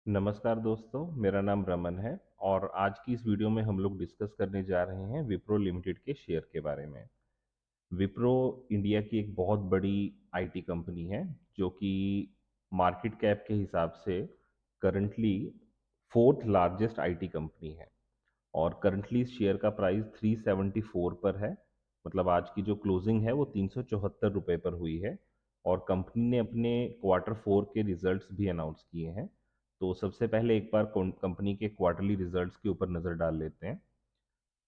नमस्कार दोस्तों, मेरा नाम रमन है और आज की इस वीडियो में हम लोग डिस्कस करने जा रहे हैं विप्रो लिमिटेड के शेयर के बारे में। विप्रो इंडिया की एक बहुत बड़ी आईटी कंपनी है जो कि मार्केट कैप के हिसाब से currently fourth largest IT company है और करंटली इस शेयर का प्राइस 374 पर है। मतलब आज की जो क्लोजिंग है वो 374 रुपये पर हुई है और कंपनी ने अपने क्वार्टर फोर के रिजल्ट्स भी अनाउंस किए हैं। तो सबसे पहले एक बार कंपनी के क्वार्टरली रिजल्ट्स के ऊपर नज़र डाल लेते हैं।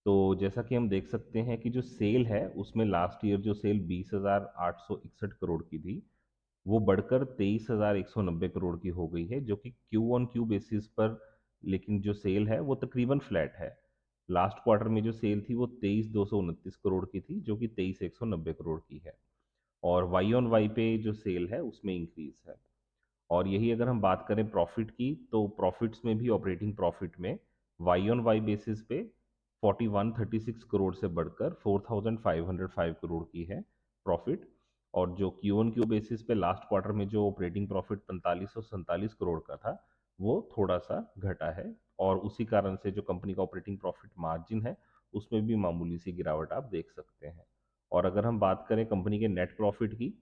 तो जैसा कि हम देख सकते हैं कि जो सेल है उसमें लास्ट ईयर जो सेल 20,861 करोड़ की थी वो बढ़कर 23,190 करोड़ की हो गई है, जो कि क्यू ऑन क्यू बेसिस पर लेकिन जो सेल है वो तकरीबन फ्लैट है। लास्ट क्वार्टर में जो सेल थी वो 23,229 करोड़ की थी, जो कि 23,190 करोड़ की है। और वाई ऑन वाई पे जो सेल है उसमें इंक्रीज है। और यही अगर हम बात करें प्रॉफिट की, तो प्रॉफिट्स में भी ऑपरेटिंग प्रॉफिट में वाई ऑन वाई बेसिस पे 4136 करोड़ से बढ़कर 4505 करोड़ की है प्रॉफिट। और जो क्यू ऑन क्यू बेसिस पे लास्ट क्वार्टर में जो ऑपरेटिंग प्रॉफिट 4547 करोड़ का था वो थोड़ा सा घटा है। और उसी कारण से जो कंपनी का ऑपरेटिंग प्रॉफिट मार्जिन है उसमें भी मामूली सी गिरावट आप देख सकते हैं। और अगर हम बात करें कंपनी के नेट प्रॉफिट की,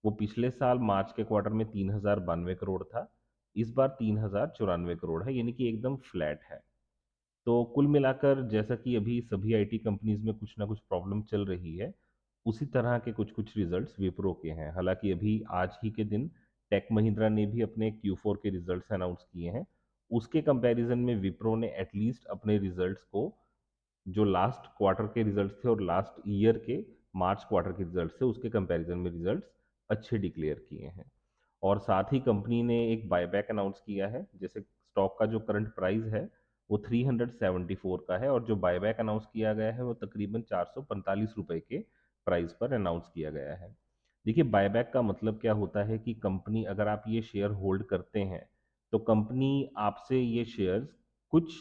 वो पिछले साल मार्च के क्वार्टर में 3092 करोड़ था, इस बार 3094 करोड़ है, यानी कि एकदम फ्लैट है। तो कुल मिलाकर जैसा कि अभी सभी आईटी कंपनीज में कुछ ना कुछ प्रॉब्लम चल रही है, उसी तरह के कुछ कुछ रिजल्ट्स विप्रो के हैं। हालांकि अभी आज ही के दिन टेक महिंद्रा ने भी अपने Q4 के रिजल्ट्स अनाउंस किए हैं। उसके कंपैरिजन में विप्रो ने एटलीस्ट अपने रिजल्ट्स को, जो लास्ट क्वार्टर के रिजल्ट्स थे और लास्ट ईयर के मार्च क्वार्टर के रिजल्ट्स थे, उसके कंपैरिजन में रिजल्ट्स अच्छे डिक्लेयर किए हैं। और साथ ही कंपनी ने एक बायबैक अनाउंस किया है। जैसे स्टॉक का जो करंट प्राइस है वो 374 का है और जो बायबैक अनाउंस किया गया है वो तकरीबन 445 रुपए के प्राइस पर अनाउंस किया गया है। देखिए, बायबैक का मतलब क्या होता है कि कंपनी, अगर आप ये शेयर होल्ड करते हैं तो कंपनी आपसे ये शेयर्स कुछ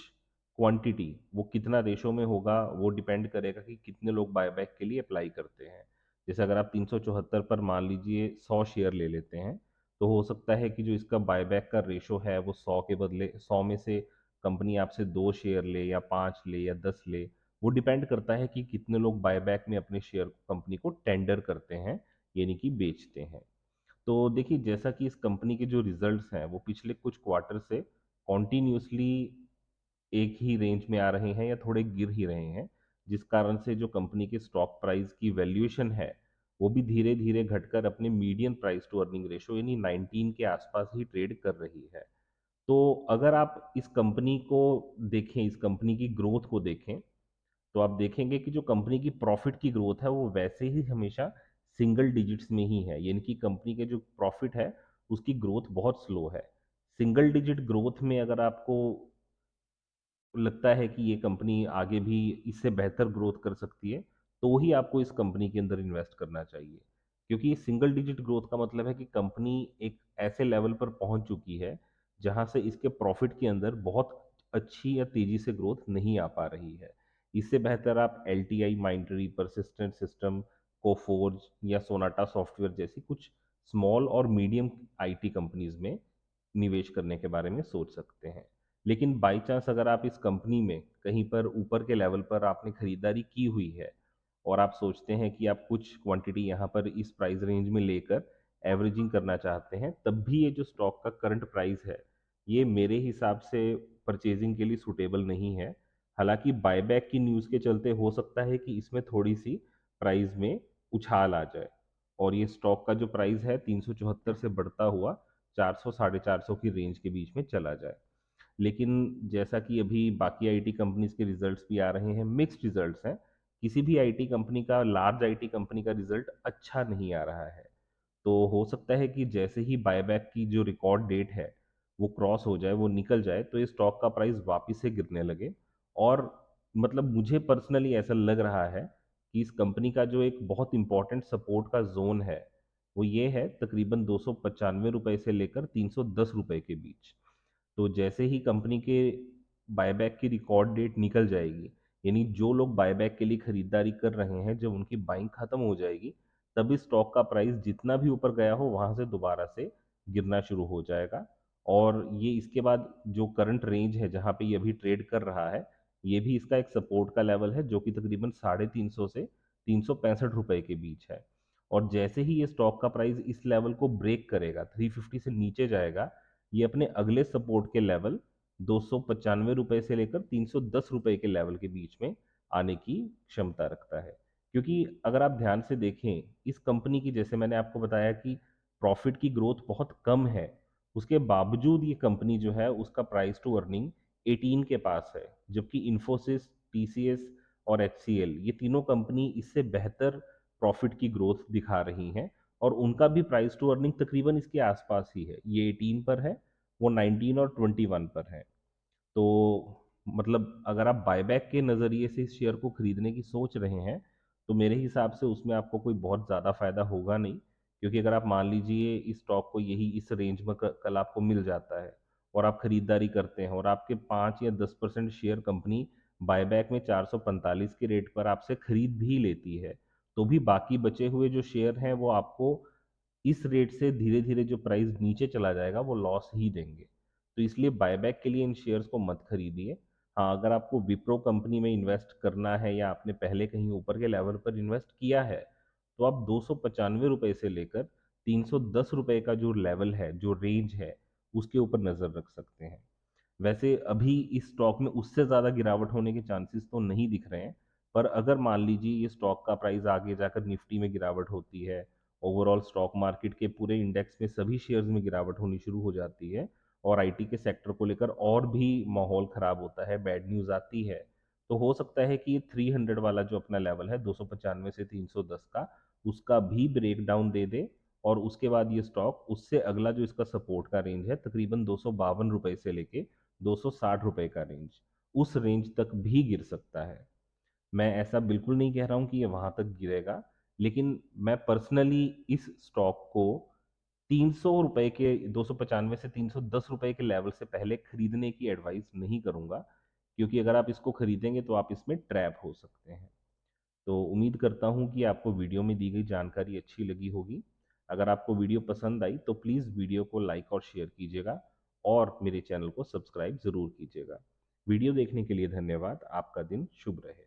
क्वांटिटी, वो कितना रेशो में होगा वो डिपेंड करेगा कि कितने लोग बायबैक के लिए अप्लाई करते हैं। जैसे अगर आप 374 पर मान लीजिए 100 शेयर ले लेते हैं, तो हो सकता है कि जो इसका बायबैक का रेशो है वो 100 के बदले 100 में से कंपनी आपसे 2 शेयर ले या 5 ले या 10 ले। वो डिपेंड करता है कि कितने लोग बायबैक में अपने शेयर को कंपनी को टेंडर करते हैं, यानी कि बेचते हैं। तो देखिए, जैसा कि इस कंपनी के जो रिजल्ट्स हैं वो पिछले कुछ क्वार्टर से कॉन्टिन्यूसली एक ही रेंज में आ रहे हैं या थोड़े गिर ही रहे हैं, जिस कारण से जो कंपनी के स्टॉक प्राइस की वैल्यूएशन है वो भी धीरे धीरे घटकर अपने median price to earning ratio यानी 19 के आसपास ही ट्रेड कर रही है। तो अगर आप इस कंपनी को देखें, इस कंपनी की ग्रोथ को देखें, तो आप देखेंगे कि जो कंपनी की प्रॉफिट की ग्रोथ है वो वैसे ही हमेशा सिंगल डिजिट्स में ही है, यानी कि कंपनी के जो प्रॉफिट है उसकी ग्रोथ बहुत स्लो है। सिंगल डिजिट ग्रोथ में अगर आपको लगता है कि ये कंपनी आगे भी इससे बेहतर ग्रोथ कर सकती है, तो ही आपको इस कंपनी के अंदर इन्वेस्ट करना चाहिए। क्योंकि सिंगल डिजिट ग्रोथ का मतलब है कि कंपनी एक ऐसे लेवल पर पहुंच चुकी है जहां से इसके प्रॉफिट के अंदर बहुत अच्छी या तेजी से ग्रोथ नहीं आ पा रही है। इससे बेहतर आप L T I, Mindtree, Persistent Systems, Coforge या सोनाटा सॉफ्टवेयर जैसी कुछ स्मॉल और मीडियम आईटी कंपनीज में निवेश करने के बारे में सोच सकते हैं। लेकिन बाई चांस अगर आप इस कंपनी में कहीं पर ऊपर के लेवल पर आपने खरीदारी की हुई है और आप सोचते हैं कि आप कुछ क्वांटिटी यहाँ पर इस प्राइस रेंज में लेकर एवरेजिंग करना चाहते हैं, तब भी ये जो स्टॉक का करंट प्राइस है ये मेरे हिसाब से परचेजिंग के लिए सूटेबल नहीं है। हालांकि बायबैक की न्यूज़ के चलते हो सकता है कि इसमें थोड़ी सी प्राइस में उछाल आ जाए और ये स्टॉक का जो प्राइस है 374 से बढ़ता हुआ 400 450 की रेंज के बीच में चला जाए। लेकिन जैसा कि अभी बाकी आईटी कंपनीज के रिजल्ट्स भी आ रहे हैं, मिक्स्ड रिजल्ट्स हैं। किसी भी आईटी कंपनी का, लार्ज आईटी कंपनी का रिजल्ट अच्छा नहीं आ रहा है। तो हो सकता है कि जैसे ही बायबैक की जो रिकॉर्ड डेट है वो क्रॉस हो जाए, वो निकल जाए, तो ये स्टॉक का प्राइस वापस से गिरने लगे। और मतलब मुझे पर्सनली ऐसा लग रहा है कि इस कंपनी का जो एक बहुत इंपॉर्टेंट सपोर्ट का जोन है वो ये है तकरीबन 295 रुपए से लेकर 310 रुपए के बीच। तो जैसे ही कंपनी के बायबैक की रिकॉर्ड डेट निकल जाएगी, यानी जो लोग बायबैक के लिए खरीदारी कर रहे हैं, जब उनकी बाइंग खत्म हो जाएगी, तभी स्टॉक का प्राइस जितना भी ऊपर गया हो वहां से दोबारा से गिरना शुरू हो जाएगा। और ये इसके बाद जो करंट रेंज है जहाँ पे ये अभी ट्रेड कर रहा है, ये भी इसका एक सपोर्ट का लेवल है जो कि तकरीबन 350 से 365 रुपए के बीच है। और जैसे ही ये स्टॉक का प्राइस इस लेवल को ब्रेक करेगा, 350 से नीचे जाएगा, ये अपने अगले सपोर्ट के लेवल 295 रुपए से लेकर 310 रुपए के लेवल के बीच में आने की क्षमता रखता है। क्योंकि अगर आप ध्यान से देखें, इस कंपनी की, जैसे मैंने आपको बताया कि प्रॉफिट की ग्रोथ बहुत कम है, उसके बावजूद ये कंपनी जो है उसका प्राइस टू अर्निंग 18 के पास है, जबकि इन्फोसिस, टीसीएस और एचसीएल, ये तीनों कंपनी इससे बेहतर प्रॉफिट की ग्रोथ दिखा रही हैं, और उनका भी प्राइस टू अर्निंग तकरीबन इसके आसपास ही है। ये 18 पर है, वो 19 और 21 पर है। तो मतलब अगर आप बायबैक के नज़रिए से इस शेयर को खरीदने की सोच रहे हैं, तो मेरे हिसाब से उसमें आपको कोई बहुत ज़्यादा फायदा होगा नहीं। क्योंकि अगर आप मान लीजिए इस स्टॉक को यही इस रेंज में कल आपको मिल जाता है और आप खरीदारी करते हैं और आपके 5 या 10% शेयर कंपनी बायबैक में 445 के रेट पर आपसे खरीद भी लेती है, तो भी बाकी बचे हुए जो शेयर हैं वो आपको इस रेट से धीरे धीरे जो प्राइस नीचे चला जाएगा वो लॉस ही देंगे। तो इसलिए बायबैक के लिए इन शेयर्स को मत खरीदिए। हाँ, अगर आपको विप्रो कंपनी में इन्वेस्ट करना है या आपने पहले कहीं ऊपर के लेवल पर इन्वेस्ट किया है, तो आप 295 रुपये से लेकर 310 रुपये का जो लेवल है, जो रेंज है, उसके ऊपर नज़र रख सकते हैं। वैसे अभी इस स्टॉक में उससे ज़्यादा गिरावट होने के चांसेस तो नहीं दिख रहे हैं, पर अगर मान लीजिए ये स्टॉक का प्राइस आगे जाकर निफ्टी में गिरावट होती है, ओवरऑल स्टॉक मार्केट के पूरे इंडेक्स में सभी शेयर्स में गिरावट होनी शुरू हो जाती है और आईटी के सेक्टर को लेकर और भी माहौल ख़राब होता है, बैड न्यूज़ आती है, तो हो सकता है कि 300 वाला जो अपना लेवल है 295 से 310 का, उसका भी ब्रेक डाउन दे दे, और उसके बाद ये स्टॉक उससे अगला जो इसका सपोर्ट का रेंज है तकरीबन 252 रुपये से लेके 260 रुपए का रेंज, उस रेंज तक भी गिर सकता है। मैं ऐसा बिल्कुल नहीं कह रहा हूं कि ये वहां तक गिरेगा, लेकिन मैं पर्सनली इस स्टॉक को 300 रुपए के, 295 से 310 रुपए के लेवल से पहले खरीदने की एडवाइस नहीं करूंगा, क्योंकि अगर आप इसको खरीदेंगे तो आप इसमें ट्रैप हो सकते हैं। तो उम्मीद करता हूँ कि आपको वीडियो में दी गई जानकारी अच्छी लगी होगी। अगर आपको वीडियो पसंद आई तो प्लीज़ वीडियो को लाइक और शेयर कीजिएगा, और मेरे चैनल को सब्सक्राइब ज़रूर कीजिएगा। वीडियो देखने के लिए धन्यवाद। आपका दिन शुभ रहे।